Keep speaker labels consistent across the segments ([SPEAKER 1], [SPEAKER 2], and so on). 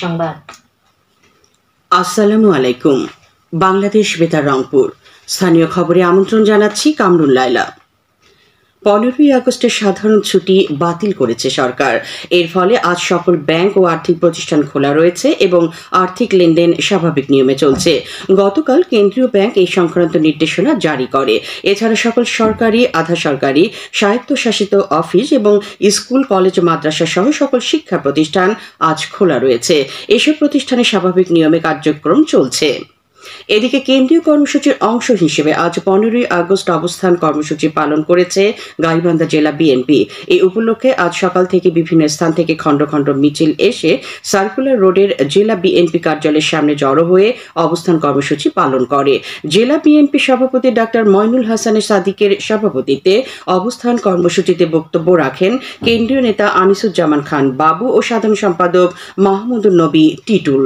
[SPEAKER 1] সংবাদ।
[SPEAKER 2] আসসালামু আলাইকুম। বাংলাদেশ বেতার রংপুর স্থানীয় খবরে আমন্ত্রণ জানাচ্ছি কামরুল লায়লা। 15ই আগস্টের সাধারণ ছুটি বাতিল করেছে সরকার। এর ফলে আজ সকল ব্যাংক ও আর্থিক প্রতিষ্ঠান খোলা রয়েছে এবং আর্থিক লেনদেন স্বাভাবিক নিয়মে চলছে। গতকাল কেন্দ্রীয় ব্যাংক এই সংক্রান্ত নির্দেশনা জারি করে। এছাড়া সকল সরকারি, আধা সরকারি, স্বায়ত্তশাসিত অফিস এবং স্কুল, কলেজ, মাদ্রাসা সহ সকল শিক্ষা প্রতিষ্ঠান আজ খোলা রয়েছে। এসব প্রতিষ্ঠানে স্বাভাবিক নিয়মে কার্যক্রম চলছে। এদিকে কেন্দ্রীয় কর্মসূচির অংশ হিসেবে আজ 15ই আগস্ট অবস্থান কর্মসূচি পালন করেছে গাইবান্ধা জেলা বিএনপি। এই উপলক্ষে আজ সকাল থেকে বিভিন্ন স্থান থেকে খণ্ড খণ্ড মিছিল এসে সার্কুলার রোডের জেলা বিএনপি কার্যালয়ের সামনে জড়ো হয়ে অবস্থান কর্মসূচি পালন করে। জেলা বিএনপি সভাপতি ডাক্তার মইনুল হাসান সাদিকের সভাপতিত্বে অবস্থান কর্মসূচিতে বক্তব্য রাখেন কেন্দ্রীয় নেতা আনিসুজ্জামান খান বাবু ও সাধারণ সম্পাদক মাহমুদুন নবী টিটুল।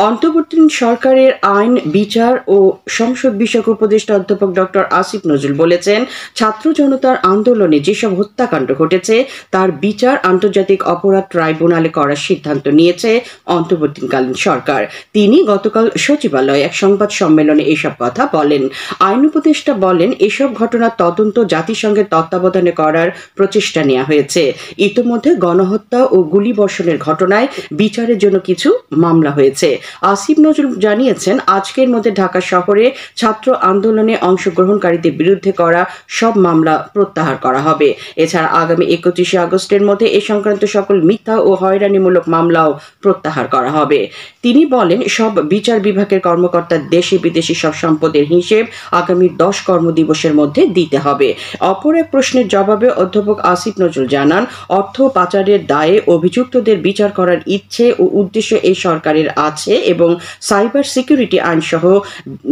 [SPEAKER 2] অন্তর্বর্তীকালীন সরকারের আইন, বিচার ও সংসদ বিষয়ক উপদেষ্টা অধ্যাপক ডক্টর আসিফ নজরুল বলেছেন, ছাত্র জনতার আন্দোলনে যেসব হত্যাকাণ্ড ঘটেছে তার বিচার আন্তর্জাতিক অপরাধ ট্রাইব্যুনালে করার সিদ্ধান্ত নিয়েছে অন্তর্বর্তীকালীন সরকার। তিনি গতকাল সচিবালয়ে এক সংবাদ সম্মেলনে এসব কথা বলেন। আইন উপদেষ্টা বলেন, এসব ঘটনার তদন্ত জাতিসংঘের তত্ত্বাবধানে করার প্রচেষ্টা নেওয়া হয়েছে। ইতোমধ্যে গণহত্যা ও গুলিবর্ষণের ঘটনায় বিচারের জন্য কিছু মামলা হয়েছে। আসিফ নজরুল জানিয়েছেন, আজকের মধ্যে ঢাকা শহরে ছাত্র আন্দোলনে অংশগ্রহণকারীদের বিরুদ্ধে করা সব মামলা প্রত্যাহার করা হবে। এছাড়া আগামী 31শে আগস্টের মধ্যে এ সংক্রান্ত সকল মিথ্যা ও হয়রানিমূলক মামলাও প্রত্যাহার করা হবে। তিনি বলেন, সব বিচার বিভাগের কর্মকর্তা দেশি বিদেশি সব সম্পদের হিসেব আগামী 10 কর্মদিবসের মধ্যে দিতে হবে। অপর এক প্রশ্নের জবাবে অধ্যাপক আসিফ নজরুল জানান, অর্থ পাচারের দায়ে অভিযুক্তদের বিচার করার ইচ্ছে ও উদ্দেশ্য এই সরকারের আছে এবং সাইবার সিকিউরিটি আইন সহ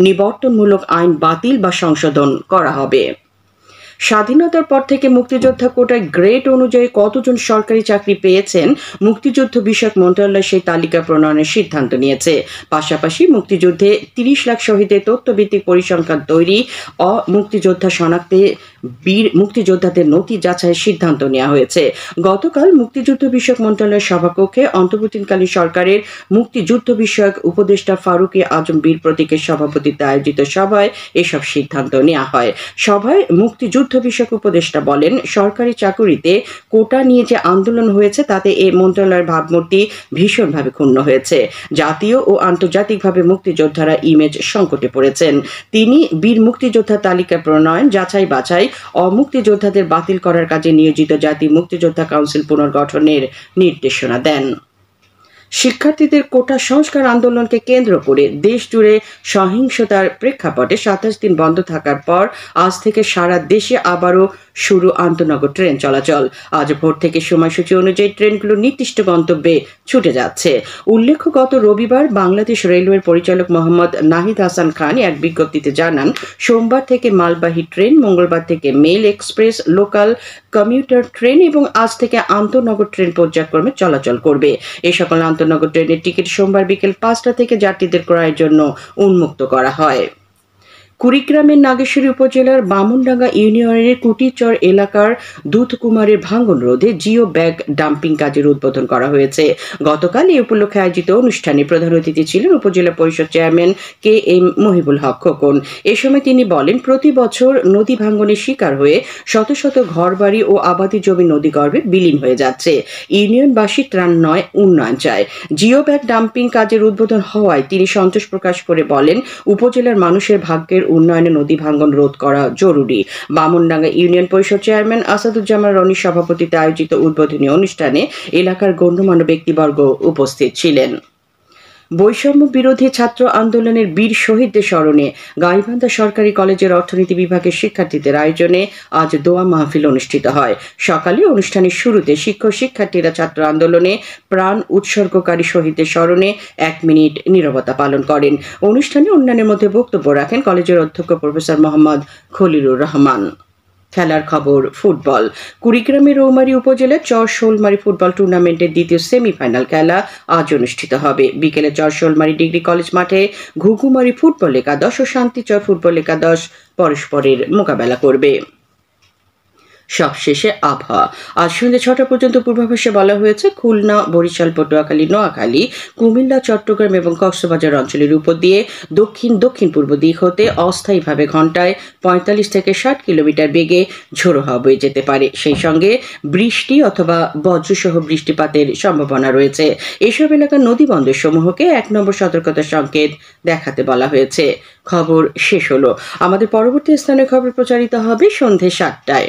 [SPEAKER 2] নিবর্তনমূলক আইন বাতিল বা সংশোধন করা হবে। স্বাধীনতার পর থেকে মুক্তিযোদ্ধা কোটায় গ্রেড অনুযায়ী কতজন সরকারি চাকরি পেয়েছেন, মুক্তিযুদ্ধ বিষয়ক মন্ত্রণালয় সেই তালিকা প্রণয়নের সিদ্ধান্ত নিয়েছে। পাশাপাশি মুক্তিযুদ্ধে 30 লাখ শহীদের তথ্যভিত্তিক পরিসংখ্যান তৈরি, মুক্তিযোদ্ধা শনাক্তে বীর মুক্তিযোদ্ধাদের নথি যাচাইয়ের সিদ্ধান্ত নেওয়া হয়েছে। গতকাল মুক্তিযুদ্ধ বিষয়ক মন্ত্রণালয়ের সভাকক্ষে অন্তর্বর্তীকালীন সরকারের মুক্তিযুদ্ধ বিষয়ক উপদেষ্টা ফারুকী আজম বীর প্রতীকের সভাপতিত্বে আয়োজিত সভায় এসব সিদ্ধান্ত নেওয়া হয়। সভায় মুক্তিযুদ্ধ বিষয়ক উপদেষ্টা বলেন, সরকারি চাকুরিতে কোটা নিয়ে যে আন্দোলন হয়েছে তাতে এই মন্ত্রণালয়ের ভাবমূর্তি ভীষণভাবে ক্ষুণ্ণ হয়েছে। জাতীয় ও আন্তর্জাতিকভাবে মুক্তিযোদ্ধারা ইমেজ সংকটে পড়েছেন। তিনি বীর মুক্তিযোদ্ধা তালিকা প্রণয়ন, যাচাই বাছাই, অমুক্তিযোদ্ধাদের বাতিল করার কাজে নিয়োজিত জাতীয় মুক্তিযোদ্ধা কাউন্সিল পুনর্গঠনের নির্দেশনা দেন। শিক্ষার্থীদের কোটা সংস্কার আন্দোলনকে কেন্দ্র করে দেশ জুড়ে সহিংসতার প্রেক্ষাপটে 27 দিন বন্ধ থাকার পর আজ থেকে সারা দেশে আবারও শুরু আন্তনগর ট্রেন চলাচল। আজ ভোর থেকে সময়সূচি অনুযায়ী ট্রেনগুলো নির্দিষ্ট গন্তব্যে ছুটে যাচ্ছে। উল্লেখ্য, গত রবিবার বাংলাদেশ রেলওয়ের পরিচালক মোহাম্মদ নাহিদ হাসান খান এক বিজ্ঞপ্তিতে জানান, সোমবার থেকে মালবাহী ট্রেন, মঙ্গলবার থেকে mail express, local, commuter train এবং আজ থেকে আন্তনগর ট্রেন পর্যায়ক্রমে চলাচল করবে। এই সকল আন্তনগর ট্রেনের টিকিট সোমবার বিকেল 5টা থেকে যাত্রীদের ক্রয়ের জন্য উন্মুক্ত করা হয়। কুড়িগ্রামের নাগেশ্বরী উপজেলার বামুনডাঙ্গা ইউনিয়নের কুটিচর এলাকার দুধকুমারের ভাঙন রোধে জিও ব্যাগ ডাম্পিং কাজের উদ্বোধন করা হয়েছে। গতকাল এই উপলক্ষে আয়োজিত অনুষ্ঠানে প্রধান অতিথি ছিলেন উপজেলা পরিষদ চেয়ারম্যান KM মহিবুল হক খোকন। এ সময় তিনি বলেন, প্রতি বছর নদী ভাঙনের শিকার হয়ে শত শত ঘরবাড়ি ও আবাদি জমি নদীগর্ভে বিলীন হয়ে যাচ্ছে। ইউনিয়নবাসী ত্রাণ নয়, উন্নয়ন চায়। জিও ব্যাগ ডাম্পিং কাজের উদ্বোধন হওয়ায় তিনি সন্তোষ প্রকাশ করে বলেন, উপজেলার মানুষের ভাগ্যের উন্নয়নে নদী ভাঙ্গন রোধ করা জরুরি। বামুনডাঙ্গা ইউনিয়ন পরিষদ চেয়ারম্যান আসাদুজ্জামান রনির সভাপতিত্বে আয়োজিত উদ্বোধনী অনুষ্ঠানে এলাকার গণ্যমান্য ব্যক্তিবর্গ উপস্থিত ছিলেন। বৈষম্য বিরোধী ছাত্র আন্দোলনের বীর শহীদদের স্মরণে গাইবান্ধা সরকারি কলেজের অর্থনীতি বিভাগের শিক্ষার্থীদের আয়োজনে আজ দোয়া মাহফিল অনুষ্ঠিত হয়। সকালে অনুষ্ঠানের শুরুতে শিক্ষক শিক্ষার্থীরা ছাত্র আন্দোলনে প্রাণ উৎসর্গকারী শহীদদের স্মরণে 1 মিনিট নীরবতা পালন করেন। অনুষ্ঠানে অন্যান্যের মধ্যে বক্তব্য রাখেন কলেজের অধ্যক্ষ প্রফেসর মোহাম্মদ খলিলুর রহমান। খেলার খবর, ফুটবল। কুড়িগ্রামের রৌমারী উপজেলার চর-শোলমারী ফুটবল টুর্নামেন্টের দ্বিতীয় সেমিফাইনাল খেলা আজ অনুষ্ঠিত হবে। বিকেলে চর-শোলমারী ডিগ্রি কলেজ মাঠে ঘুঘুমারী ফুটবল একাদশ ও শান্তিচর ফুটবল একাদশ পরস্পরের মোকাবেলা করবে। সবশেষে আবহাওয়া। আজ সন্ধ্যে ৬টা পর্যন্ত পূর্বাভাসে বলা হয়েছে খুলনা, বরিশাল, পটুয়াখালী, নোয়াখালী, কুমিল্লা, চট্টগ্রাম এবং কক্সবাজার অঞ্চলের উপর দিয়ে দক্ষিণ পূর্ব দিক হতে অস্থায়ীভাবে ঘন্টায় ৪৫ থেকে ৬০ কিলোমিটার বেগে ঝোড়ো হাওয়া বয়ে যেতে পারে। সেই সঙ্গে বৃষ্টি অথবা বজ্রসহ বৃষ্টিপাতের সম্ভাবনা রয়েছে। এসব এলাকার নদীবন্দর সমূহকে ১ নম্বর সতর্কতা সংকেত দেখাতে বলা হয়েছে। খবর শেষ হলো। আমাদের পরবর্তী স্থানীয় খবর প্রচারিত হবে সন্ধ্যে ৭টায়।